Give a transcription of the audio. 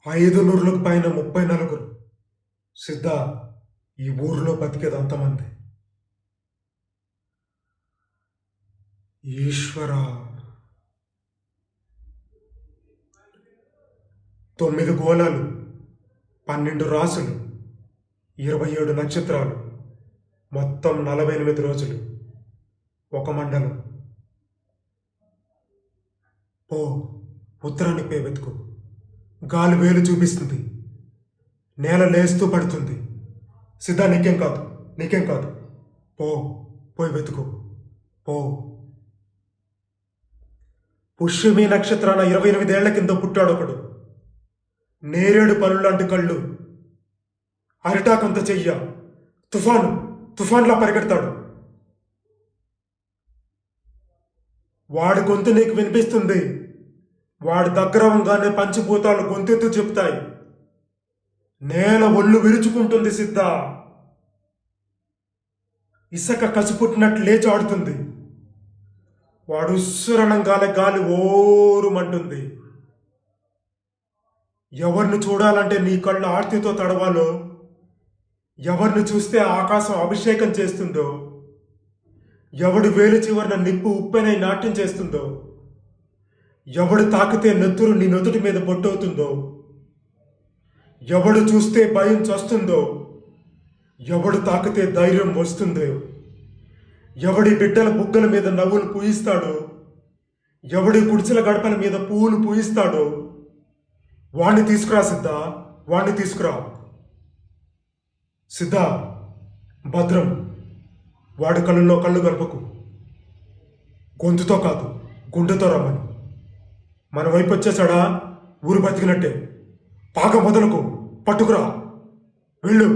500లకు పైన 34. సిద్ధ, ఈ ఊరిలో బతికేది అంతమంది. ఈశ్వర, 9 గోళాలు, 12 రాసులు, 27 నక్షత్రాలు, మొత్తం 48 రోజులు, ఒక మండలం. ఓ ఉత్తరానికి పోయి వెతుకు. గాలి వేలు చూపిస్తుంది, నేల లేస్తూ పడుతుంది. సిద్ధా, నీకేం కాదు. పోయి వెతుకు. పో. పుష్యమి నక్షత్రాన 28 ఏళ్ల కింద పుట్టాడొకడు. నేరేడు పనులాంటి కళ్ళు, అరిటాకంత చెయ్య, తుఫాన్లా పరిగెడతాడు. వాడి గొంతు నీకు వినిపిస్తుంది. వాడి దగ్గర ఉంగానే పంచభూతాలు గొంతెత్తు చెప్తాయి. నేల ఒళ్ళు విరుచుకుంటుంది సిద్ధ. ఇసక కసిపుట్టినట్టు లేచి ఆడుతుంది. వాడు ఉస్సురణంగానే గాలి ఓరుమంటుంది. ఎవరిని చూడాలంటే నీ కళ్ళు ఆర్తితో తడవాలో, ఎవరిని చూస్తే ఆకాశం అభిషేకం చేస్తుందో, ఎవడు వేలు చివరిన నిప్పు ఉప్పెనై నాట్యం చేస్తుందో, ఎవడు తాకితే నెత్తురు నీ నుదుటి మీద బొట్టవుతుందో, ఎవడు చూస్తే భయం చస్తుందో, ఎవడు తాకితే ధైర్యం వస్తుందో, ఎవడి బిడ్డల బుగ్గల మీద నవ్వులు పూయిస్తాడో, ఎవడి గుడిసెల గడపల మీద పువ్వులు పూయిస్తాడో, వాణ్ణి తీసుకురా సిద్ధ, వాణ్ణి తీసుకురా. సిద్ధ, భద్రం. వాడి కళ్ళల్లో కళ్ళు గడపకు. గొంతుతో కాదు, గుండెతో రమ్మని. మన వైపు వచ్చేసాడా ఊరు బతికినట్టే. పాక మొదలకు పట్టుకురా. వెళ్ళు.